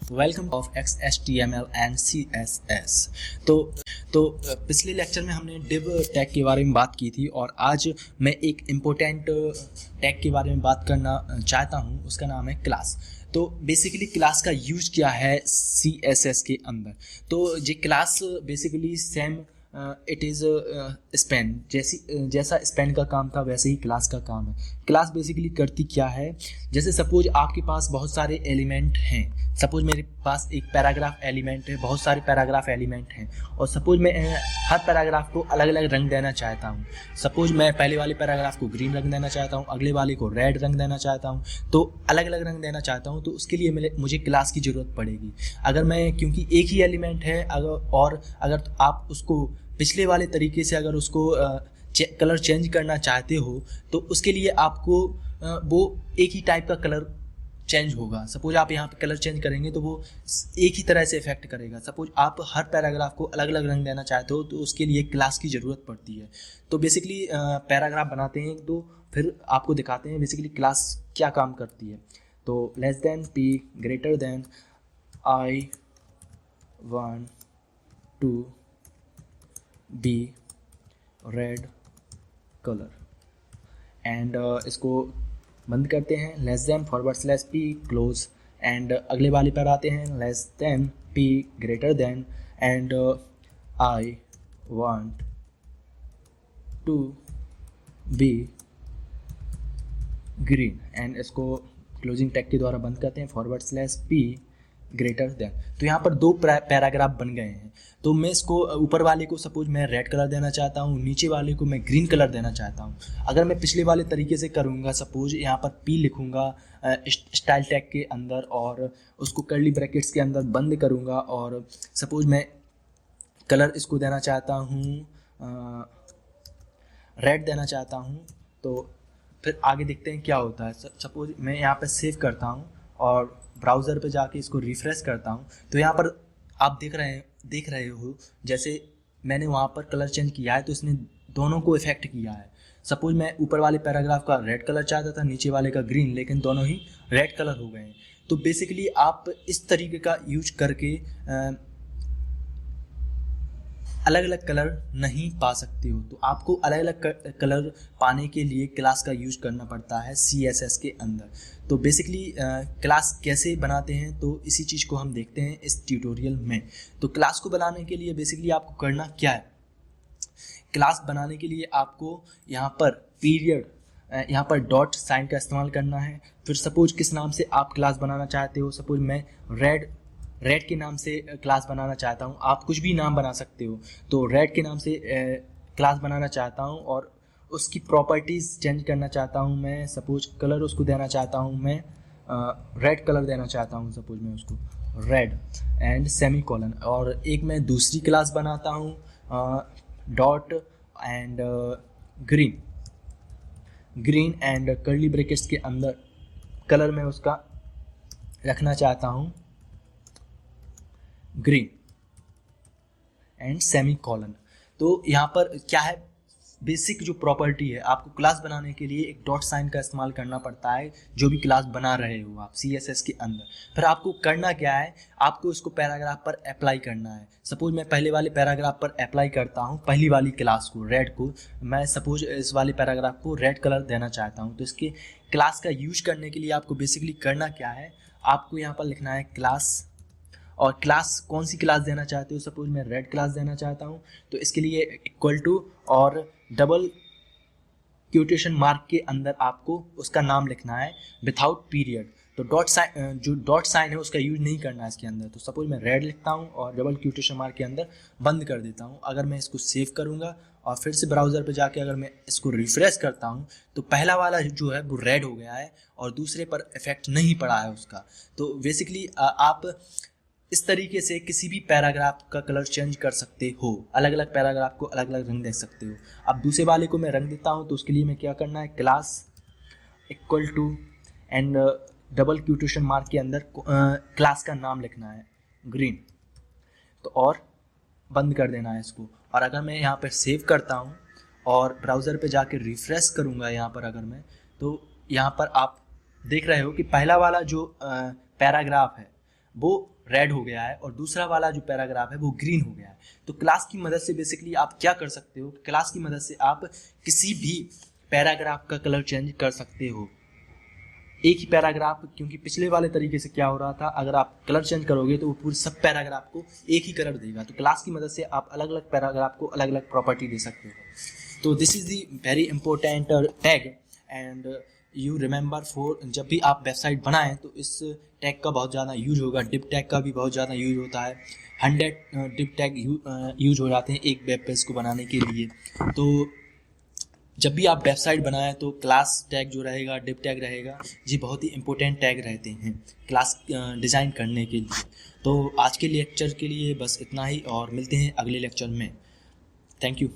Welcome of XHTML and CSS। तो पिछले lecture में हमने डिव टैग के बारे में बात की थी और आज मैं एक इम्पोर्टेंट टैग के बारे में बात करना चाहता हूँ। उसका नाम है क्लास। तो बेसिकली क्लास का यूज क्या है CSS के अंदर। तो ये class basically same it is span जैसा स्पैन का काम था वैसे ही क्लास का काम है। क्लास बेसिकली करती क्या है, जैसे सपोज आपके पास बहुत सारे एलिमेंट हैं। सपोज मेरे पास एक पैराग्राफ एलिमेंट है, बहुत सारे पैराग्राफ एलिमेंट हैं और सपोज मैं हर पैराग्राफ को अलग अलग रंग देना चाहता हूँ। सपोज मैं पहले वाले पैराग्राफ को ग्रीन रंग देना चाहता हूँ, अगले वाले को रेड रंग देना चाहता हूँ। तो अलग अलग रंग देना चाहता हूँ तो उसके लिए मुझे क्लास की ज़रूरत पड़ेगी। अगर मैं, क्योंकि एक ही एलिमेंट है, अगर आप उसको पिछले वाले तरीके से अगर उसको कलर चेंज करना चाहते हो तो उसके लिए आपको वो एक ही टाइप का कलर चेंज होगा। सपोज आप यहाँ पे कलर चेंज करेंगे तो वो एक ही तरह से इफेक्ट करेगा। सपोज आप हर पैराग्राफ को अलग अलग रंग देना चाहते हो तो उसके लिए क्लास की ज़रूरत पड़ती है। तो बेसिकली पैराग्राफ बनाते हैं तो फिर आपको दिखाते हैं बेसिकली क्लास क्या काम करती है। तो less than p greater than I want to be red colour and इसको बंद करते हैं। Less than /p close and अगले वाले पर आते हैं। Less than p greater than and I want to be green and इसको क्लोजिंग टैग के द्वारा बंद करते हैं। /p greater than. तो यहाँ पर दो पैराग्राफ बन गए हैं। तो मैं इसको ऊपर वाले को सपोज मैं रेड कलर देना चाहता हूँ, नीचे वाले को मैं ग्रीन कलर देना चाहता हूँ। अगर मैं पिछले वाले तरीके से करूँगा, सपोज यहाँ पर p लिखूँगा स्टाइल टैग के अंदर और उसको कर्ली ब्रैकेट्स के अंदर बंद करूँगा और सपोज मैं कलर इसको देना चाहता हूँ रेड देना चाहता हूँ। तो फिर आगे देखते हैं क्या होता है। सपोज मैं यहाँ पर सेव करता हूँ और ब्राउज़र पे जाके इसको रिफ़्रेश करता हूँ तो यहाँ पर आप देख रहे हो जैसे मैंने वहाँ पर कलर चेंज किया है तो इसने दोनों को इफ़ेक्ट किया है। सपोज मैं ऊपर वाले पैराग्राफ का रेड कलर चाहता था, नीचे वाले का ग्रीन, लेकिन दोनों ही रेड कलर हो गए हैं। तो बेसिकली आप इस तरीके का यूज करके अलग अलग कलर नहीं पा सकते हो। तो आपको अलग अलग कलर पाने के लिए क्लास का यूज करना पड़ता है CSS के अंदर। तो बेसिकली क्लास कैसे बनाते हैं तो इसी चीज़ को हम देखते हैं इस ट्यूटोरियल में। तो क्लास को बनाने के लिए बेसिकली आपको करना क्या है, क्लास बनाने के लिए आपको यहाँ पर पीरियड, यहाँ पर डॉट साइन का इस्तेमाल करना है। फिर सपोज किस नाम से आप क्लास बनाना चाहते हो। सपोज मैं रेड के नाम से क्लास बनाना चाहता हूँ, आप कुछ भी नाम बना सकते हो। तो रेड के नाम से क्लास बनाना चाहता हूँ और उसकी प्रॉपर्टीज़ चेंज करना चाहता हूँ मैं। सपोज कलर उसको देना चाहता हूँ मैं रेड कलर देना चाहता हूँ। सपोज मैं उसको रेड एंड सेमीकोलन और एक मैं दूसरी क्लास बनाता हूँ dot and green and curly brackets के अंदर कलर में उसका रखना चाहता हूँ ग्रीन एंड सेमीकोलन। तो यहाँ पर क्या है, बेसिक जो प्रॉपर्टी है, आपको क्लास बनाने के लिए एक डॉट साइन का इस्तेमाल करना पड़ता है जो भी क्लास बना रहे हो आप CSS के अंदर। फिर आपको करना क्या है, आपको इसको पैराग्राफ पर अप्लाई करना है। सपोज मैं पहले वाले पैराग्राफ पर अप्लाई करता हूँ पहली वाली क्लास को, रेड को। मैं सपोज इस वाले पैराग्राफ को रेड कलर देना चाहता हूँ। तो इसके क्लास का यूज करने के लिए आपको बेसिकली करना क्या है, आपको यहाँ पर लिखना है क्लास और क्लास कौन सी क्लास देना चाहते हो। सपोज मैं रेड क्लास देना चाहता हूँ तो इसके लिए इक्वल टू और डबल क्वोटेशन मार्क के अंदर आपको उसका नाम लिखना है विथआउट पीरियड। तो डॉट साइन है उसका यूज नहीं करना है इसके अंदर। तो सपोज मैं रेड लिखता हूँ और डबल क्वोटेशन मार्क के अंदर बंद कर देता हूँ। अगर मैं इसको सेव करूँगा और फिर से ब्राउज़र पे जाके अगर मैं इसको रिफ्रेश करता हूँ तो पहला वाला जो है वो रेड हो गया है और दूसरे पर इफेक्ट नहीं पड़ा है उसका। तो बेसिकली आप इस तरीके से किसी भी पैराग्राफ का कलर चेंज कर सकते हो, अलग अलग पैराग्राफ को अलग अलग रंग दे सकते हो। अब दूसरे वाले को मैं रंग देता हूँ तो उसके लिए मैं क्या करना है, class equal to and double quotation mark के अंदर क्लास का नाम लिखना है ग्रीन। तो और बंद कर देना है इसको। और अगर मैं यहाँ पर सेव करता हूँ और ब्राउज़र पे जाके रिफ्रेश करूँगा यहाँ पर अगर मैं, तो यहाँ पर आप देख रहे हो कि पहला वाला जो पैराग्राफ है वो रेड हो गया है और दूसरा वाला जो पैराग्राफ है वो ग्रीन हो गया है। तो क्लास की मदद से बेसिकली आप क्या कर सकते हो, क्लास की मदद से आप किसी भी पैराग्राफ का कलर चेंज कर सकते हो। एक ही पैराग्राफ, क्योंकि पिछले वाले तरीके से क्या हो रहा था, अगर आप कलर चेंज करोगे तो वो पूरे सब पैराग्राफ को एक ही कलर देगा। तो क्लास की मदद से आप अलग अलग पैराग्राफ को अलग अलग प्रॉपर्टी दे सकते हो। तो this is the very important tag and you remember for, जब भी आप वेबसाइट बनाएं तो इस टैग का बहुत ज़्यादा यूज होगा। डिव टैग का भी बहुत ज़्यादा यूज होता है। 100 डिव टैग यूज हो जाते हैं एक वेब पेज को बनाने के लिए। तो जब भी आप वेबसाइट बनाएं तो क्लास टैग जो रहेगा, डिव टैग रहेगा, ये बहुत ही इंपॉर्टेंट टैग रहते हैं क्लास डिज़ाइन करने के लिए। तो आज के लेक्चर के लिए बस इतना ही और मिलते हैं अगले लेक्चर में। Thank you.